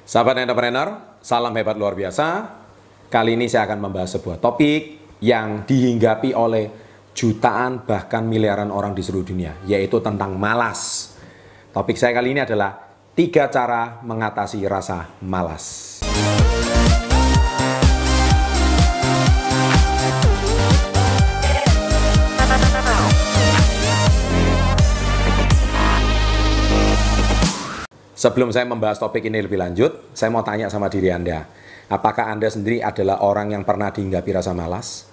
Sahabat entrepreneur, salam hebat luar biasa. Kali ini saya akan membahas sebuah topik yang dihinggapi oleh jutaan bahkan miliaran orang di seluruh dunia, yaitu tentang malas. Topik saya kali ini adalah 3 cara mengatasi rasa malas. Sebelum saya membahas topik ini lebih lanjut, saya mau tanya sama diri Anda. Apakah Anda sendiri adalah orang yang pernah dihinggapi rasa malas?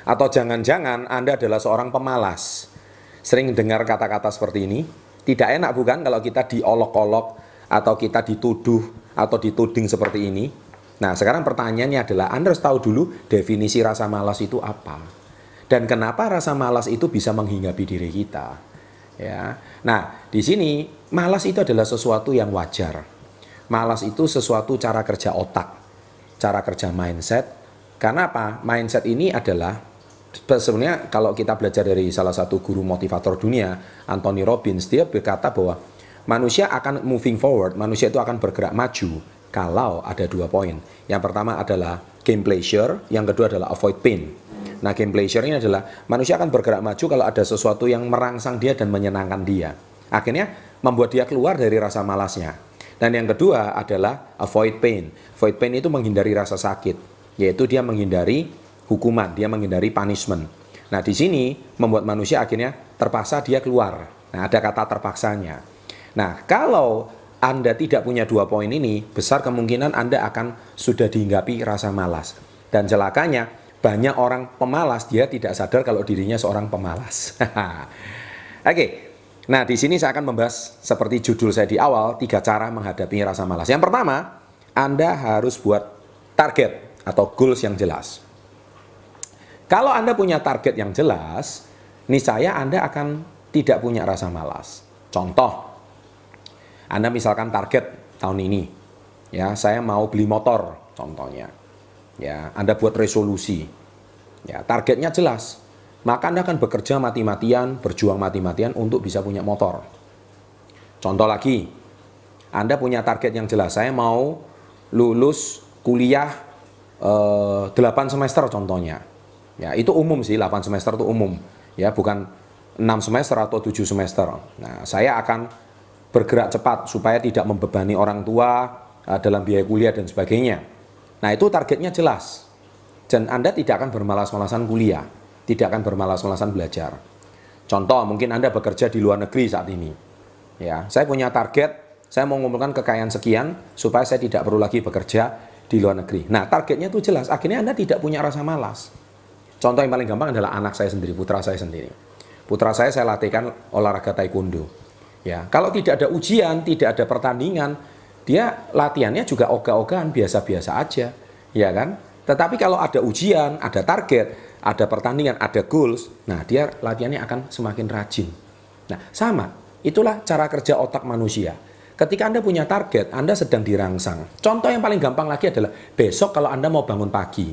Atau jangan-jangan Anda adalah seorang pemalas? Sering dengar kata-kata seperti ini? Tidak enak bukan kalau kita diolok-olok atau kita dituduh atau dituding seperti ini? Nah, sekarang pertanyaannya adalah Anda harus tahu dulu definisi rasa malas itu apa. Dan kenapa rasa malas itu bisa menghinggapi diri kita. Ya. Nah, di sini malas itu adalah sesuatu yang wajar. Malas itu sesuatu cara kerja otak, cara kerja mindset. Karena apa? Mindset ini adalah sebenarnya kalau kita belajar dari salah satu guru motivator dunia, Anthony Robbins, dia berkata bahwa manusia akan moving forward, manusia itu akan bergerak maju kalau ada 2 poin. Yang pertama adalah gain pleasure, yang kedua adalah avoid pain. Nah, gain pleasure ini adalah manusia akan bergerak maju kalau ada sesuatu yang merangsang dia dan menyenangkan dia. Akhirnya membuat dia keluar dari rasa malasnya. Dan yang kedua adalah avoid pain. Avoid pain itu menghindari rasa sakit, yaitu dia menghindari hukuman, dia menghindari punishment. Nah, di sini membuat manusia akhirnya terpaksa dia keluar. Nah, ada kata terpaksanya. Nah, kalau Anda tidak punya 2 poin ini, besar kemungkinan Anda akan sudah dihinggapi rasa malas. Dan celakanya, banyak orang pemalas, dia tidak sadar kalau dirinya seorang pemalas. Oke, nah di sini saya akan membahas seperti judul saya di awal, 3 cara menghadapi rasa malas. Yang pertama, Anda harus buat target atau goals yang jelas. Kalau Anda punya target yang jelas, niscaya Anda akan tidak punya rasa malas. Contoh, Anda misalkan target tahun ini, ya saya mau beli motor, contohnya. Ya, Anda buat resolusi. Ya, targetnya jelas. Maka Anda akan bekerja mati-matian, berjuang mati-matian untuk bisa punya motor. Contoh lagi, Anda punya target yang jelas. Saya mau lulus kuliah 8 semester contohnya. Ya, itu umum sih, 8 semester itu umum. Ya, bukan 6 semester atau 7 semester. Nah, saya akan bergerak cepat supaya tidak membebani orang tua dalam biaya kuliah dan sebagainya. Nah, itu targetnya jelas. Dan Anda tidak akan bermalas-malasan kuliah, tidak akan bermalas-malasan belajar. Contoh, mungkin Anda bekerja di luar negeri saat ini. Ya, saya punya target, saya mau mengumpulkan kekayaan sekian supaya saya tidak perlu lagi bekerja di luar negeri. Nah, targetnya itu jelas. Akhirnya Anda tidak punya rasa malas. Contoh yang paling gampang adalah anak saya sendiri, putra saya sendiri. Putra saya latihkan olahraga taekwondo. Ya, kalau tidak ada ujian, tidak ada pertandingan, dia latihannya juga ogah-ogahan, biasa-biasa aja, ya kan? Tetapi kalau ada ujian, ada target, ada pertandingan, ada goals, nah dia latihannya akan semakin rajin. Nah, sama, itulah cara kerja otak manusia. Ketika Anda punya target, Anda sedang dirangsang. Contoh yang paling gampang lagi adalah besok kalau Anda mau bangun pagi,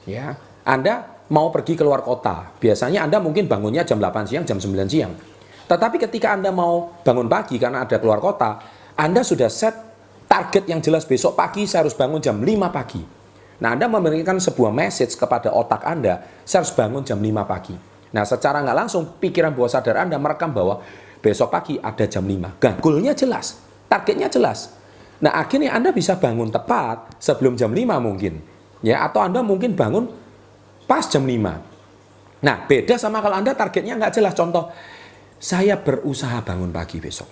ya, Anda mau pergi keluar kota. Biasanya Anda mungkin bangunnya jam 8 siang, jam 9 siang. Tetapi ketika Anda mau bangun pagi karena ada keluar kota, Anda sudah set target yang jelas, besok pagi saya harus bangun jam 5 pagi. Nah, Anda memberikan sebuah message kepada otak Anda, saya harus bangun jam 5 pagi. Nah, secara nggak langsung, pikiran bawah sadar Anda merekam bahwa besok pagi ada jam 5. Nah, goalnya jelas, targetnya jelas. Nah, akhirnya Anda bisa bangun tepat sebelum jam 5 mungkin. Ya, atau Anda mungkin bangun pas jam 5. Nah, beda sama kalau Anda targetnya nggak jelas. Contoh, saya berusaha bangun pagi besok.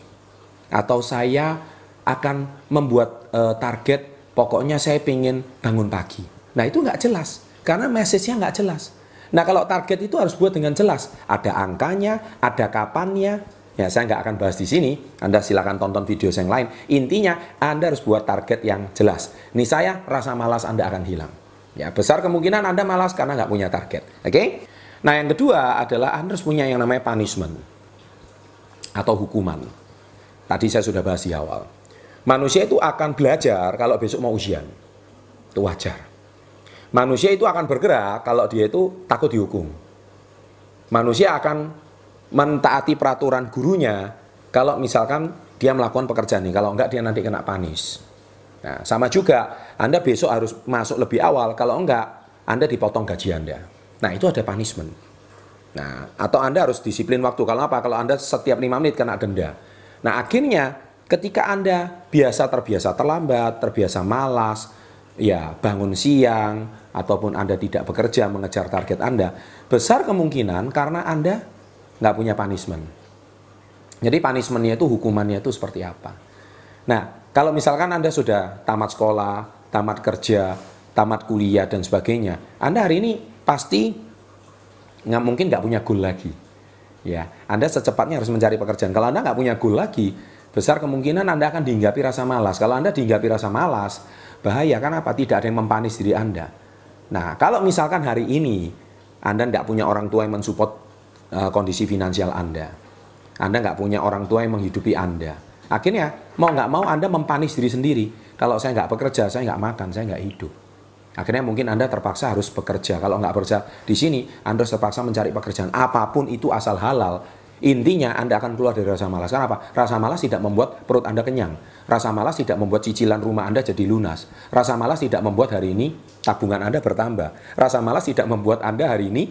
Atau saya akan membuat target, pokoknya saya pengen bangun pagi. Nah, itu nggak jelas, karena message-nya nggak jelas. Nah, kalau target itu harus buat dengan jelas. Ada angkanya, ada kapannya. Ya, saya nggak akan bahas di sini. Anda silakan tonton video yang lain. Intinya, Anda harus buat target yang jelas. Nih saya, rasa malas Anda akan hilang. Ya, besar kemungkinan Anda malas karena nggak punya target. Oke? Nah, yang kedua adalah Anda harus punya yang namanya punishment atau hukuman. Tadi saya sudah bahas di awal. Manusia itu akan belajar kalau besok mau ujian. Itu wajar. Manusia itu akan bergerak kalau dia itu takut dihukum. Manusia akan mentaati peraturan gurunya kalau misalkan dia melakukan pekerjaan ini. Kalau enggak dia nanti kena panis. Nah, sama juga, Anda besok harus masuk lebih awal, kalau enggak, Anda dipotong gaji Anda. Nah, itu ada punishment. Nah, atau Anda harus disiplin waktu. Kalau apa? Kalau Anda setiap 5 menit kena denda. Nah, akhirnya ketika Anda terbiasa terlambat, terbiasa malas, ya bangun siang, ataupun Anda tidak bekerja mengejar target Anda, besar kemungkinan karena Anda nggak punya punishment. Jadi punishment-nya itu, hukumannya itu seperti apa. Nah, kalau misalkan Anda sudah tamat sekolah, tamat kerja, tamat kuliah, dan sebagainya, Anda hari ini pasti mungkin nggak punya goal lagi. Ya, Anda secepatnya harus mencari pekerjaan. Kalau Anda nggak punya goal lagi, besar kemungkinan Anda akan dihinggapi rasa malas. Kalau Anda dihinggapi rasa malas, bahaya. Kenapa? Tidak ada yang mempanis diri Anda. Nah, kalau misalkan hari ini Anda nggak punya orang tua yang mensupport kondisi finansial Anda nggak punya orang tua yang menghidupi Anda, akhirnya mau nggak mau Anda mempanis diri sendiri. Kalau saya nggak bekerja, saya nggak makan, saya nggak hidup. Akhirnya mungkin Anda terpaksa harus bekerja. Kalau nggak bekerja di sini, Anda terpaksa mencari pekerjaan. Apapun itu asal halal. Intinya Anda akan keluar dari rasa malas. Kenapa? Rasa malas tidak membuat perut Anda kenyang. Rasa malas tidak membuat cicilan rumah Anda jadi lunas. Rasa malas tidak membuat hari ini tabungan Anda bertambah. Rasa malas tidak membuat Anda hari ini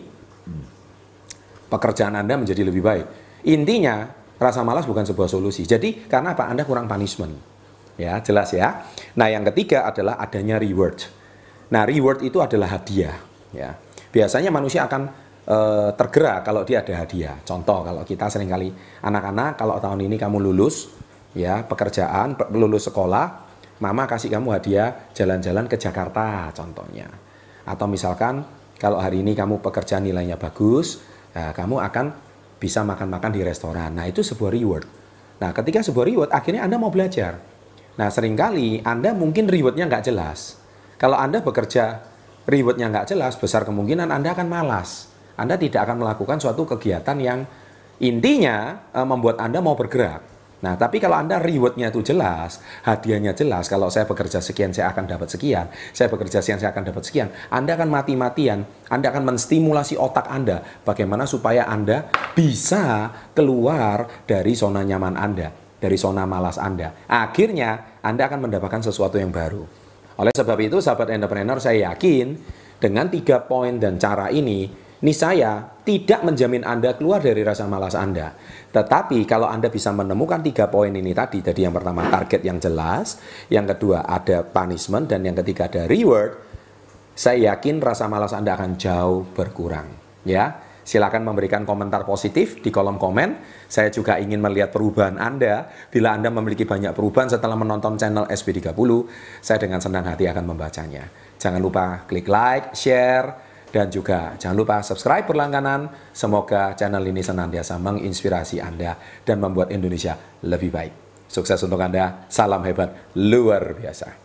pekerjaan Anda menjadi lebih baik. Intinya, rasa malas bukan sebuah solusi. Jadi, karena apa? Anda kurang punishment. Ya, jelas ya. Nah, yang ketiga adalah adanya reward. Nah, reward itu adalah hadiah. Ya, biasanya manusia akan tergerak kalau dia ada hadiah. Contoh, kalau kita seringkali anak-anak, kalau tahun ini kamu lulus, ya pekerjaan, lulus sekolah, mama kasih kamu hadiah jalan-jalan ke Jakarta, contohnya. Atau misalkan, kalau hari ini kamu pekerjaan nilainya bagus, nah, kamu akan bisa makan-makan di restoran. Nah, itu sebuah reward. Nah, ketika sebuah reward, akhirnya Anda mau belajar. Nah, seringkali Anda mungkin rewardnya nggak jelas. Kalau Anda bekerja, rewardnya nggak jelas, besar kemungkinan Anda akan malas. Anda tidak akan melakukan suatu kegiatan yang intinya membuat Anda mau bergerak. Nah, tapi kalau Anda rewardnya itu jelas, hadiahnya jelas, kalau saya bekerja sekian, saya akan dapat sekian, saya bekerja sekian, saya akan dapat sekian, Anda akan mati-matian, Anda akan menstimulasi otak Anda, bagaimana supaya Anda bisa keluar dari zona nyaman Anda, dari zona malas Anda. Akhirnya, Anda akan mendapatkan sesuatu yang baru. Oleh sebab itu, sahabat entrepreneur, saya yakin dengan 3 poin dan cara ini saya tidak menjamin Anda keluar dari rasa malas Anda. Tetapi kalau Anda bisa menemukan 3 poin ini tadi, jadi yang pertama target yang jelas, yang kedua ada punishment, dan yang ketiga ada reward, saya yakin rasa malas Anda akan jauh berkurang. Ya, silakan memberikan komentar positif di kolom komen. Saya juga ingin melihat perubahan Anda. Bila Anda memiliki banyak perubahan setelah menonton channel SP30, saya dengan senang hati akan membacanya. Jangan lupa klik like, share, dan juga jangan lupa subscribe berlangganan. Semoga channel ini senantiasa menginspirasi Anda dan membuat Indonesia lebih baik. Sukses untuk Anda, salam hebat luar biasa.